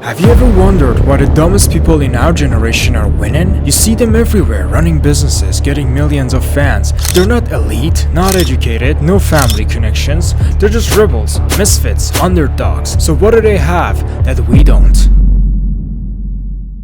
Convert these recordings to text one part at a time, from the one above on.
Have you ever wondered why the dumbest people in our generation are winning? You see them everywhere, running businesses, getting millions of fans. They're not elite, not educated, no family connections. They're just rebels, misfits, underdogs. So what do they have that we don't?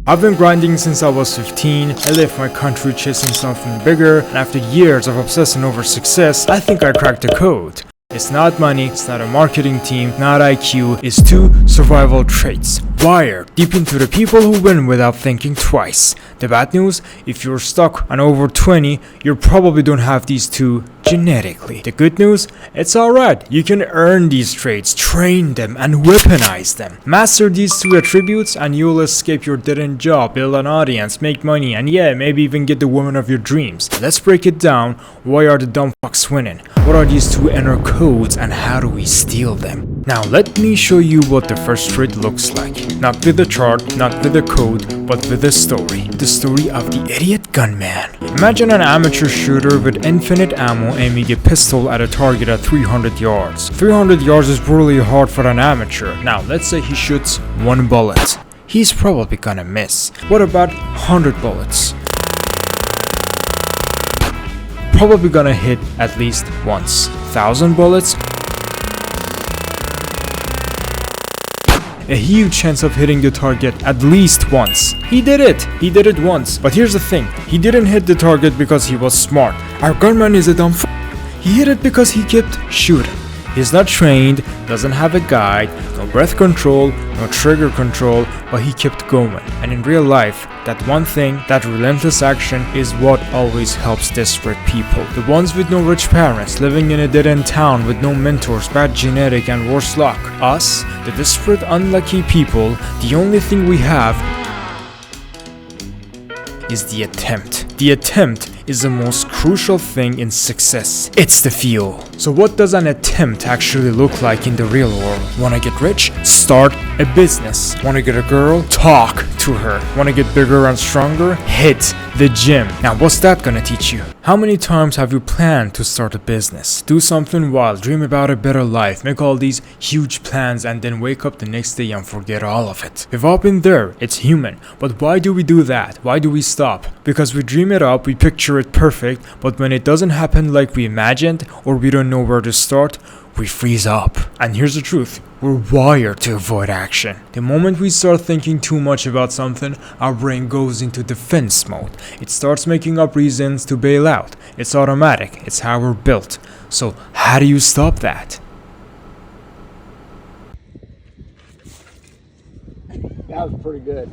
I've been grinding since I was 15, I left my country chasing something bigger, and after years of obsessing over success, I think I cracked the code. It's not money, it's not a marketing team, not IQ, it's 2 survival traits, wired deep into the people who win without thinking twice. The bad news, if you're stuck on over 20, you probably don't have these 2 genetically. The good news, it's alright, you can earn these traits, train them, and weaponize them. Master these 2 attributes and you'll escape your dead-end job, build an audience, make money, and yeah, maybe even get the woman of your dreams. Let's break it down. Why are the dumb fucks winning? What are these 2 inner codes and how do we steal them? Now let me show you what the first trait looks like. Not with the chart, not with the code, but with the story. The story of the idiot gunman. Imagine an amateur shooter with infinite ammo aiming a pistol at a target at 300 yards. 300 yards is brutally hard for an amateur. Now let's say he shoots 1 bullet. He's probably gonna miss. What about 100 bullets? Probably gonna hit at least once. 1,000 bullets? A huge chance of hitting the target at least once. He did it once. But here's the thing, he didn't hit the target because he was smart. Our gunman is a dumb f***. He hit it because he kept shooting. He's not trained, doesn't have a guide, no breath control, no trigger control, but he kept going. And in real life, that one thing, that relentless action, is what always helps desperate people. The ones with no rich parents, living in a dead-end town with no mentors, bad genetic and worse luck. Us, the desperate, unlucky people, the only thing we have is the attempt. The attempt is the most crucial thing in success. It's the fuel. So what does an attempt actually look like in the real world? Wanna get rich? Start a business. Wanna get a girl? Talk to her. Wanna get bigger and stronger? Hit the gym. Now what's that gonna teach you? How many times have you planned to start a business? Do something wild, dream about a better life, make all these huge plans and then wake up the next day and forget all of it. We've all been there, it's human. But why do we do that? Why do we stop? Because we dream it up, we picture it perfect, but when it doesn't happen like we imagined or we don't know where to start, we freeze up. And here's the truth, we're wired to avoid action. The moment we start thinking too much about something, our brain goes into defense mode. It starts making up reasons to bail out. It's automatic, it's how we're built. So how do you stop that? That was pretty good.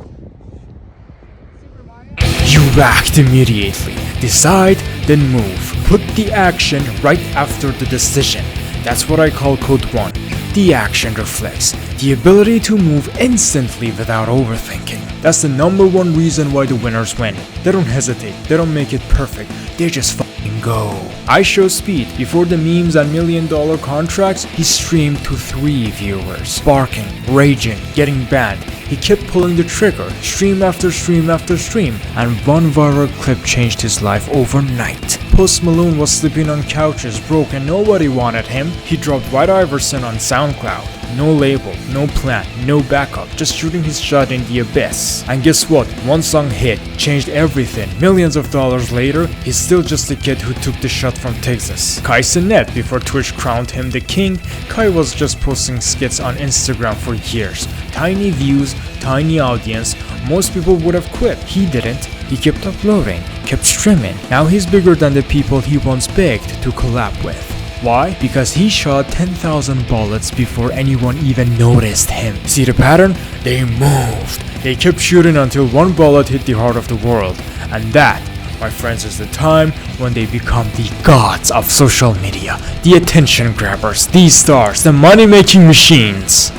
You act immediately. Decide, then move. Put the action right after the decision. That's what I call code 1. The action reflex. The ability to move instantly without overthinking. That's the #1 reason why the winners win. They don't hesitate. They don't make it perfect. They just fucking go. IShowSpeed, before the memes and $1 million contracts, he streamed to 3 viewers. Barking, raging, getting banned. He kept pulling the trigger, stream after stream after stream, and one viral clip changed his life overnight. Post Malone was sleeping on couches, broke, and nobody wanted him. He dropped White Iverson on SoundCloud. No label, no plan, no backup, just shooting his shot in the abyss. And guess what? One song hit, changed everything. Millions of dollars later, he's still just a kid who took the shot from Texas. Kai Cenat, before Twitch crowned him the king, Kai was just posting skits on Instagram for years. Tiny views, tiny audience, most people would have quit. He didn't. He kept uploading, kept streaming. Now he's bigger than the people he once begged to collab with. Why? Because he shot 10,000 bullets before anyone even noticed him. See the pattern? They moved. They kept shooting until 1 bullet hit the heart of the world. And that, my friends, is the time when they become the gods of social media. The attention grabbers, the stars, the money-making machines.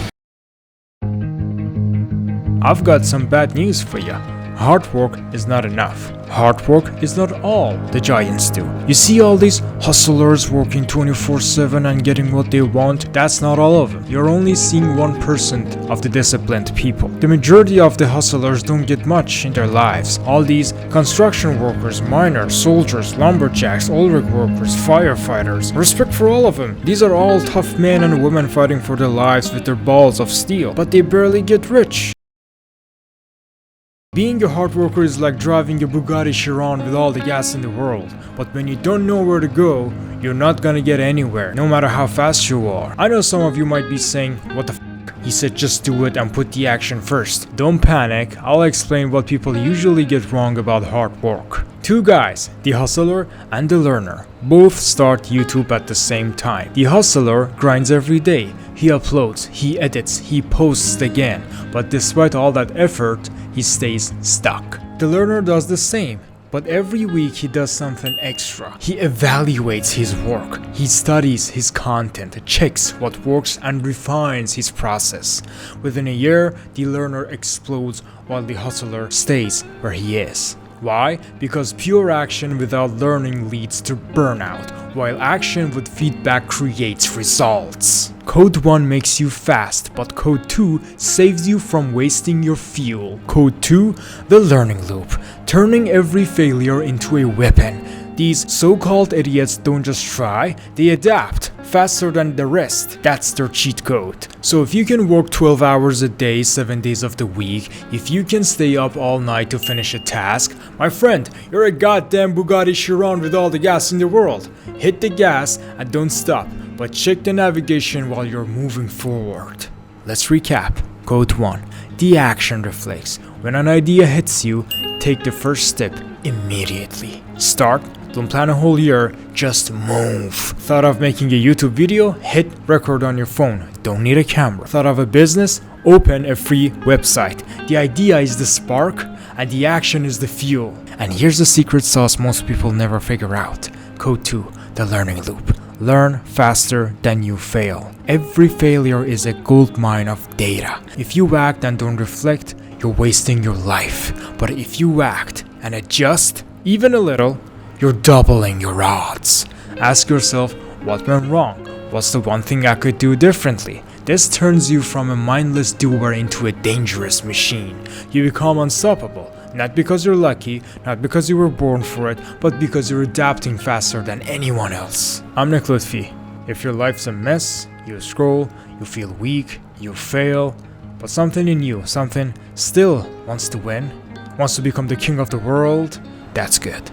I've got some bad news for you. Hard work is not enough. Hard work is not all the giants do. You see all these hustlers working 24/7 and getting what they want? That's not all of them. You're only seeing 1% of the disciplined people. The majority of the hustlers don't get much in their lives. All these construction workers, miners, soldiers, lumberjacks, oil rig workers, firefighters. Respect for all of them. These are all tough men and women fighting for their lives with their balls of steel. But they barely get rich. Being a hard worker is like driving a Bugatti Chiron with all the gas in the world, but when you don't know where to go, you're not gonna get anywhere, no matter how fast you are. I know some of you might be saying, what the f***? He said just do it and put the action first. Don't panic, I'll explain what people usually get wrong about hard work. Two guys, the hustler and the learner, both start YouTube at the same time. The hustler grinds every day. He uploads, he edits, he posts again, but despite all that effort, he stays stuck. The learner does the same, but every week he does something extra. He evaluates his work, he studies his content, checks what works and refines his process. Within a year, the learner explodes while the hustler stays where he is. Why? Because pure action without learning leads to burnout, while action with feedback creates results. Code 1 makes you fast, but Code 2 saves you from wasting your fuel. Code 2, the learning loop, turning every failure into a weapon. These so-called idiots don't just try, they adapt faster than the rest. That's their cheat code. So if you can work 12 hours a day, 7 days of the week, if you can stay up all night to finish a task, my friend, you're a goddamn Bugatti Chiron with all the gas in the world. Hit the gas and don't stop, but check the navigation while you're moving forward. Let's recap. Code 1. The action reflex. When an idea hits you, take the first step immediately. Start. Don't plan a whole year, just move. Thought of making a YouTube video? Hit record on your phone. Don't need a camera. Thought of a business? Open a free website. The idea is the spark and the action is the fuel. And here's the secret sauce most people never figure out. Code 2, the learning loop. Learn faster than you fail. Every failure is a gold mine of data. If you act and don't reflect, you're wasting your life. But if you act and adjust, even a little, you're doubling your odds. Ask yourself, what went wrong? What's the one thing I could do differently? This turns you from a mindless doer into a dangerous machine. You become unstoppable, not because you're lucky, not because you were born for it, but because you're adapting faster than anyone else. I'm Nick Lutfi. If your life's a mess, you scroll, you feel weak, you fail, but something in you, something still wants to win, wants to become the king of the world, that's good.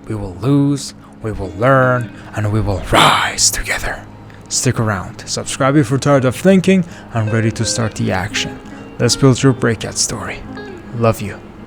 We will lose, we will learn, and we will rise together. Stick around, subscribe if you're tired of thinking and ready to start the action. Let's build your breakout story. Love you.